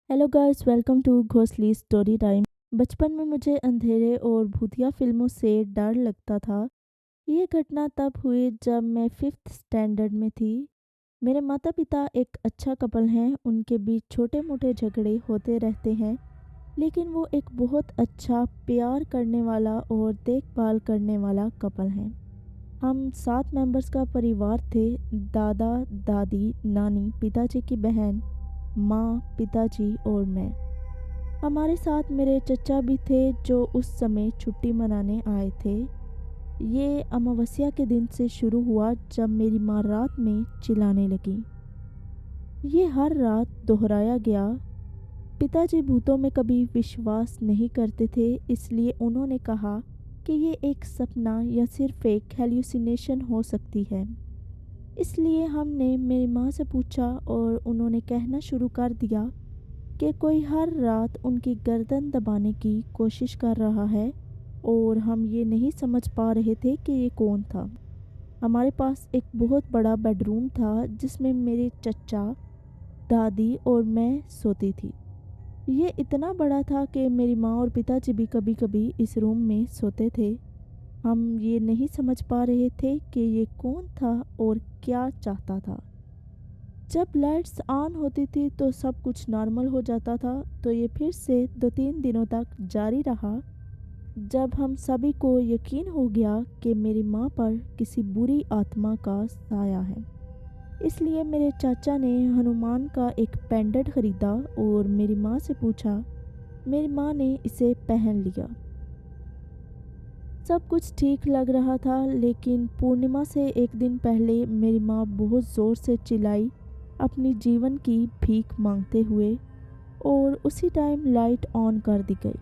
Hello guys, welcome to घोंसली story time. बचपन में मुझे अंधेरे और भूतिया फिल्मों से डर लगता था। ये घटना तब हुई जब मैं फिफ्थ स्टैंडर्ड में थी। मेरे माता पिता एक अच्छा कपल हैं, उनके बीच छोटे मोटे झगड़े होते रहते हैं, लेकिन वो एक बहुत अच्छा प्यार करने वाला और देखभाल करने वाला कपल हैं। हम 7 मेंबर्स का परिवार थे। दादा दादी, नानी, पिताजी की बहन, माँ, पिताजी और मैं। हमारे साथ मेरे चचा भी थे जो उस समय छुट्टी मनाने आए थे। ये अमावस्या के दिन से शुरू हुआ जब मेरी माँ रात में चिल्लाने लगी। ये हर रात दोहराया गया। पिताजी भूतों में कभी विश्वास नहीं करते थे, इसलिए उन्होंने कहा कि ये एक सपना या सिर्फ एक हेल्यूसिनेशन हो सकती है। इसलिए हमने मेरी माँ से पूछा और उन्होंने कहना शुरू कर दिया कि कोई हर रात उनकी गर्दन दबाने की कोशिश कर रहा है, और हम ये नहीं समझ पा रहे थे कि ये कौन था। हमारे पास एक बहुत बड़ा बेडरूम था जिसमें मेरे चचा, दादी और मैं सोती थी। ये इतना बड़ा था कि मेरी माँ और पिताजी भी कभी कभी इस रूम में सोते थे। हम ये नहीं समझ पा रहे थे कि ये कौन था और क्या चाहता था। जब लाइट्स ऑन होती थी तो सब कुछ नॉर्मल हो जाता था, तो ये फिर से 2-3 दिनों तक जारी रहा। जब हम सभी को यकीन हो गया कि मेरी माँ पर किसी बुरी आत्मा का साया है, इसलिए मेरे चाचा ने हनुमान का एक पेंडेंट खरीदा और मेरी माँ से पूछा। मेरी माँ ने इसे पहन लिया। सब कुछ ठीक लग रहा था, लेकिन पूर्णिमा से एक दिन पहले मेरी माँ बहुत ज़ोर से चिल्लाई, अपनी जीवन की भीख मांगते हुए, और उसी टाइम लाइट ऑन कर दी गई।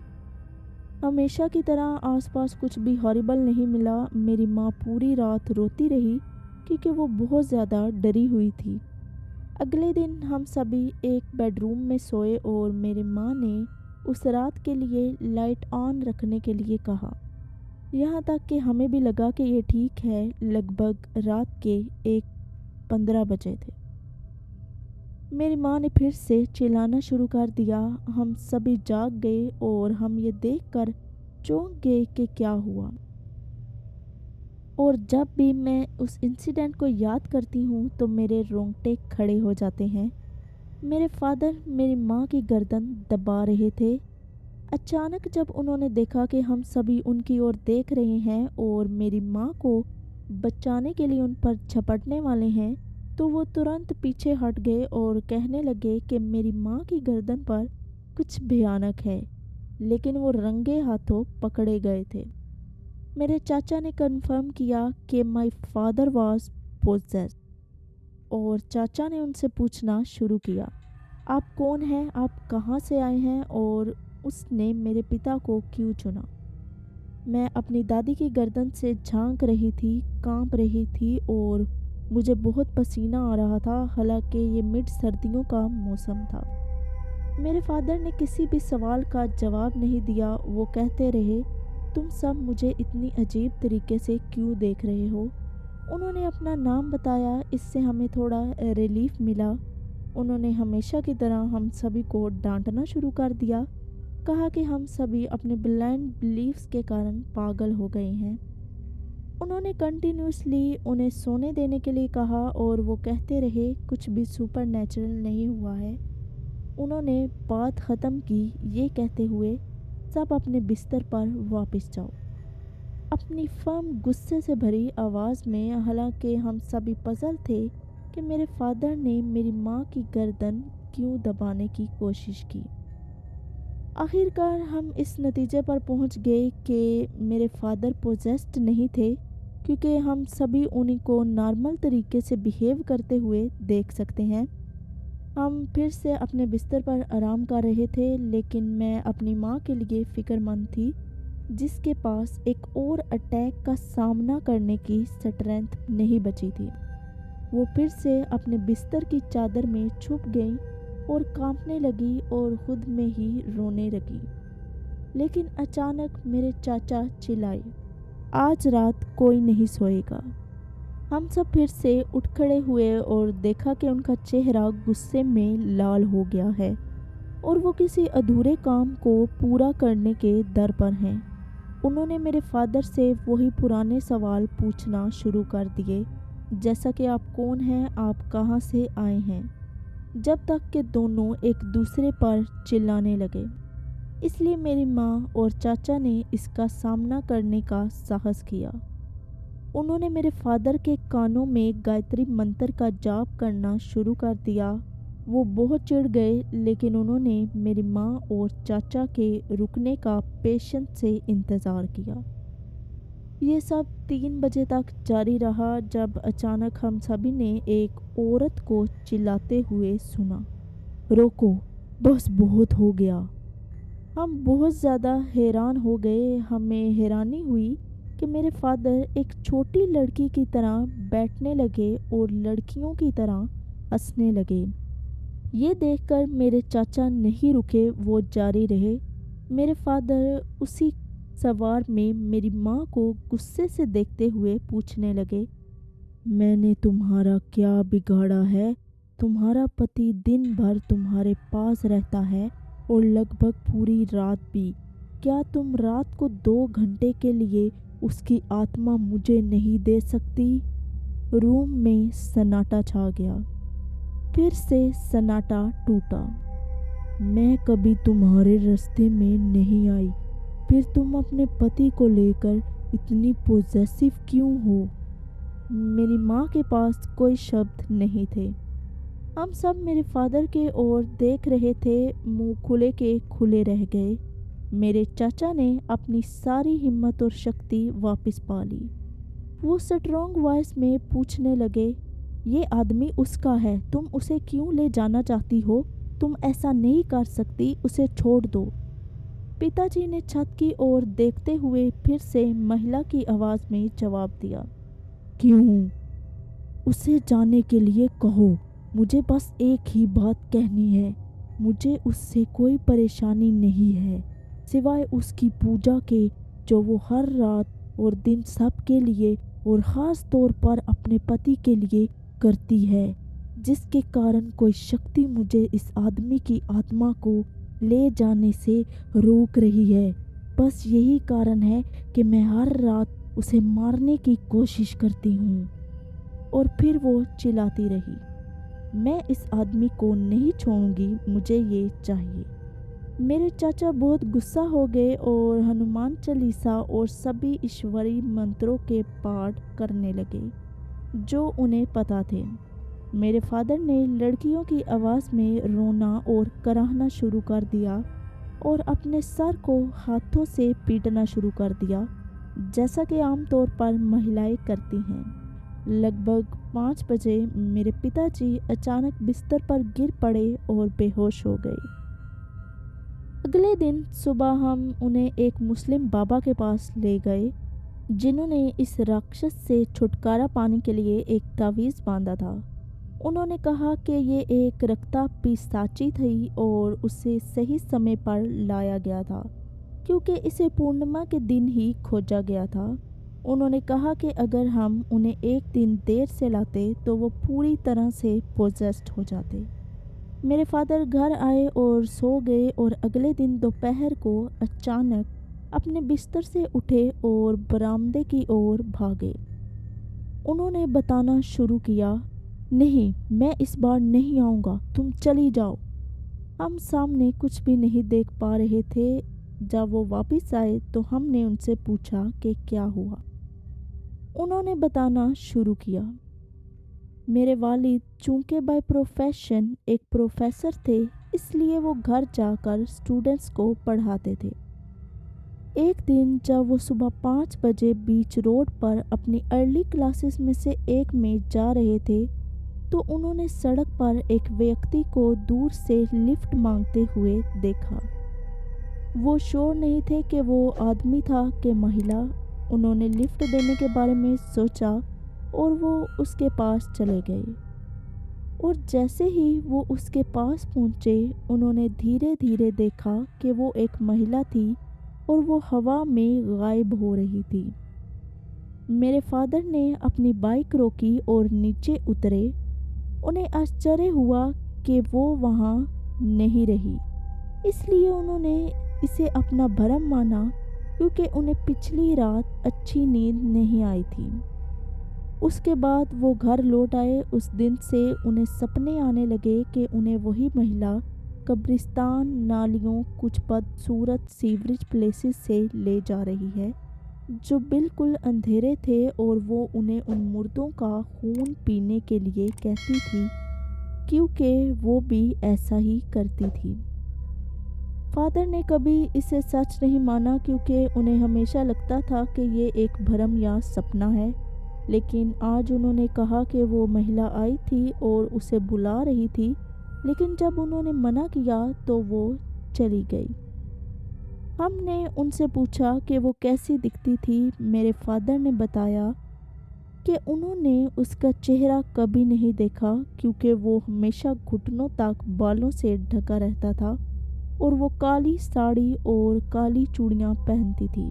हमेशा की तरह आसपास कुछ भी हॉरिबल नहीं मिला। मेरी माँ पूरी रात रोती रही क्योंकि वो बहुत ज़्यादा डरी हुई थी। अगले दिन हम सभी एक बेडरूम में सोए और मेरी माँ ने उस रात के लिए लाइट ऑन रखने के लिए कहा। यहाँ तक कि हमें भी लगा कि ये ठीक है। लगभग रात के 1:15 बजे थे। मेरी माँ ने फिर से चिल्लाना शुरू कर दिया। हम सभी जाग गए और हम ये देखकर चौंक गए कि क्या हुआ। और जब भी मैं उस इंसिडेंट को याद करती हूँ तो मेरे रोंगटे खड़े हो जाते हैं। मेरे फादर मेरी माँ की गर्दन दबा रहे थे। अचानक जब उन्होंने देखा कि हम सभी उनकी ओर देख रहे हैं और मेरी माँ को बचाने के लिए उन पर झपटने वाले हैं, तो वो तुरंत पीछे हट गए और कहने लगे कि मेरी माँ की गर्दन पर कुछ भयानक है, लेकिन वो रंगे हाथों पकड़े गए थे। मेरे चाचा ने कन्फर्म किया कि माय फादर वाज पोजेस्ड, और चाचा ने उनसे पूछना शुरू किया, आप कौन हैं, आप कहाँ से आए हैं, और उसने मेरे पिता को क्यों चुना। मैं अपनी दादी की गर्दन से झांक रही थी, कांप रही थी, और मुझे बहुत पसीना आ रहा था, हालांकि ये मिड सर्दियों का मौसम था। मेरे फादर ने किसी भी सवाल का जवाब नहीं दिया। वो कहते रहे, तुम सब मुझे इतनी अजीब तरीके से क्यों देख रहे हो। उन्होंने अपना नाम बताया, इससे हमें थोड़ा रिलीफ मिला। उन्होंने हमेशा की तरह हम सभी को डांटना शुरू कर दिया। कहा कि हम सभी अपने ब्लाइंड बिलीव्स के कारण पागल हो गए हैं। उन्होंने कंटिन्यूसली उन्हें सोने देने के लिए कहा और वो कहते रहे कुछ भी सुपर नेचुरल नहीं हुआ है। उन्होंने बात ख़त्म की ये कहते हुए, सब अपने बिस्तर पर वापस जाओ, अपनी फर्म गुस्से से भरी आवाज़ में। हालांकि हम सभी पजल थे कि मेरे फादर ने मेरी माँ की गर्दन क्यों दबाने की कोशिश की। आखिरकार हम इस नतीजे पर पहुंच गए कि मेरे फादर पोजेस्ड नहीं थे, क्योंकि हम सभी उन्हीं को नॉर्मल तरीके से बिहेव करते हुए देख सकते हैं। हम फिर से अपने बिस्तर पर आराम कर रहे थे, लेकिन मैं अपनी माँ के लिए फ़िक्रमंद थी, जिसके पास एक और अटैक का सामना करने की स्ट्रेंथ नहीं बची थी। वो फिर से अपने बिस्तर की चादर में छुप गई और कांपने लगी और खुद में ही रोने लगी। लेकिन अचानक मेरे चाचा चिल्लाए, आज रात कोई नहीं सोएगा। हम सब फिर से उठ खड़े हुए और देखा कि उनका चेहरा गुस्से में लाल हो गया है। और वो किसी अधूरे काम को पूरा करने के दर पर हैं। उन्होंने मेरे फादर से वही पुराने सवाल पूछना शुरू कर दिए, जैसा कि आप कौन हैं, आप कहाँ से आए हैं, जब तक कि दोनों एक दूसरे पर चिल्लाने लगे। इसलिए मेरी माँ और चाचा ने इसका सामना करने का साहस किया। उन्होंने मेरे फादर के कानों में गायत्री मंत्र का जाप करना शुरू कर दिया। वो बहुत चिढ़ गए, लेकिन उन्होंने मेरी माँ और चाचा के रुकने का पेशेंस से इंतज़ार किया। ये सब 3 बजे तक जारी रहा, जब अचानक हम सभी ने एक औरत को चिल्लाते हुए सुना, रोको, बस बहुत हो गया। हम बहुत ज़्यादा हैरान हो गए। हमें हैरानी हुई कि मेरे फादर एक छोटी लड़की की तरह बैठने लगे और लड़कियों की तरह हंसने लगे। ये देखकर मेरे चाचा नहीं रुके, वो जारी रहे। मेरे फादर उसी सवार में मेरी माँ को गुस्से से देखते हुए पूछने लगे, मैंने तुम्हारा क्या बिगाड़ा है? तुम्हारा पति दिन भर तुम्हारे पास रहता है और लगभग पूरी रात भी। क्या तुम रात को 2 घंटे के लिए उसकी आत्मा मुझे नहीं दे सकती? रूम में सन्नाटा छा गया। फिर से सन्नाटा टूटा। मैं कभी तुम्हारे रास्ते में नहीं आई, फिर तुम अपने पति को लेकर इतनी पॉसेसिव क्यों हो? मेरी माँ के पास कोई शब्द नहीं थे। हम सब मेरे फादर के ओर देख रहे थे, मुंह खुले के खुले रह गए। मेरे चाचा ने अपनी सारी हिम्मत और शक्ति वापस पा ली। वो स्ट्रॉन्ग वॉइस में पूछने लगे, ये आदमी उसका है, तुम उसे क्यों ले जाना चाहती हो? तुम ऐसा नहीं कर सकती, उसे छोड़ दो। पिताजी ने छत की ओर देखते हुए फिर से महिला की आवाज़ में जवाब दिया, क्यों? उसे जाने के लिए कहो। मुझे बस एक ही बात कहनी है, मुझे उससे कोई परेशानी नहीं है, सिवाय उसकी पूजा के, जो वो हर रात और दिन सब के लिए और ख़ास तौर पर अपने पति के लिए करती है, जिसके कारण कोई शक्ति मुझे इस आदमी की आत्मा को ले जाने से रोक रही है। बस यही कारण है कि मैं हर रात उसे मारने की कोशिश करती हूँ। और फिर वो चिल्लाती रही, मैं इस आदमी को नहीं छोड़ूंगी, मुझे ये चाहिए। मेरे चाचा बहुत गुस्सा हो गए और हनुमान चालीसा और सभी ईश्वरीय मंत्रों के पाठ करने लगे जो उन्हें पता थे। मेरे फादर ने लड़कियों की आवाज़ में रोना और कराहना शुरू कर दिया और अपने सर को हाथों से पीटना शुरू कर दिया, जैसा कि आमतौर पर महिलाएं करती हैं। लगभग 5 बजे मेरे पिताजी अचानक बिस्तर पर गिर पड़े और बेहोश हो गए। अगले दिन सुबह हम उन्हें एक मुस्लिम बाबा के पास ले गए, जिन्होंने इस राक्षस से छुटकारा पाने के लिए एक तावीज़ बांधा था। उन्होंने कहा कि ये एक रक्ता पिशाची थी और उसे सही समय पर लाया गया था, क्योंकि इसे पूर्णिमा के दिन ही खोजा गया था। उन्होंने कहा कि अगर हम उन्हें एक दिन देर से लाते तो वो पूरी तरह से पोजेस्ड हो जाते। मेरे फादर घर आए और सो गए और अगले दिन दोपहर को अचानक अपने बिस्तर से उठे और बरामदे की ओर भागे। उन्होंने बताना शुरू किया, नहीं, मैं इस बार नहीं आऊँगा, तुम चली जाओ। हम सामने कुछ भी नहीं देख पा रहे थे। जब वो वापस आए तो हमने उनसे पूछा कि क्या हुआ। उन्होंने बताना शुरू किया, मेरे वालिद चूँकि बाय प्रोफेशन एक प्रोफेसर थे, इसलिए वो घर जाकर स्टूडेंट्स को पढ़ाते थे। एक दिन जब वो सुबह 5 बजे बीच रोड पर अपनी अर्ली क्लासेस में से एक में जा रहे थे, तो उन्होंने सड़क पर एक व्यक्ति को दूर से लिफ्ट मांगते हुए देखा। वो श्योर नहीं थे कि वो आदमी था कि महिला। उन्होंने लिफ्ट देने के बारे में सोचा और वो उसके पास चले गए। और जैसे ही वो उसके पास पहुँचे, उन्होंने धीरे धीरे देखा कि वो एक महिला थी और वो हवा में गायब हो रही थी। मेरे फादर ने अपनी बाइक रोकी और नीचे उतरे। उन्हें आश्चर्य हुआ कि वो वहाँ नहीं रही। इसलिए उन्होंने इसे अपना भरम माना, क्योंकि उन्हें पिछली रात अच्छी नींद नहीं आई थी। उसके बाद वो घर लौट आए। उस दिन से उन्हें सपने आने लगे कि उन्हें वही महिला कब्रिस्तान, नालियों, कुछ बदसूरत सीवरेज प्लेसेस से ले जा रही है, जो बिल्कुल अंधेरे थे, और वो उन्हें उन मुर्दों का खून पीने के लिए कहती थी, क्योंकि वो भी ऐसा ही करती थी। फादर ने कभी इसे सच नहीं माना, क्योंकि उन्हें हमेशा लगता था कि ये एक भ्रम या सपना है। लेकिन आज उन्होंने कहा कि वो महिला आई थी और उसे बुला रही थी, लेकिन जब उन्होंने मना किया तो वो चली गई। हमने उनसे पूछा कि वो कैसी दिखती थी। मेरे फादर ने बताया कि उन्होंने उसका चेहरा कभी नहीं देखा, क्योंकि वो हमेशा घुटनों तक बालों से ढका रहता था और वो काली साड़ी और काली चूड़ियाँ पहनती थी।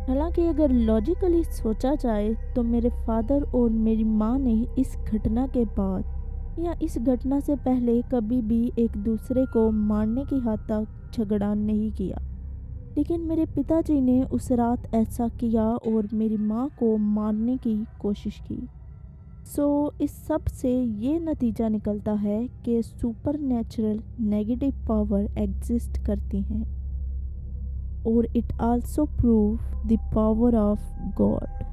हालांकि अगर लॉजिकली सोचा जाए तो मेरे फादर और मेरी माँ ने इस घटना के बाद या इस घटना से पहले कभी भी एक दूसरे को मारने की हद तक झगड़ा नहीं किया। लेकिन मेरे पिताजी ने उस रात ऐसा किया और मेरी माँ को मारने की कोशिश की। सो इस सब से ये नतीजा निकलता है कि super natural negative power exist करती हैं, और it also prove the power of God.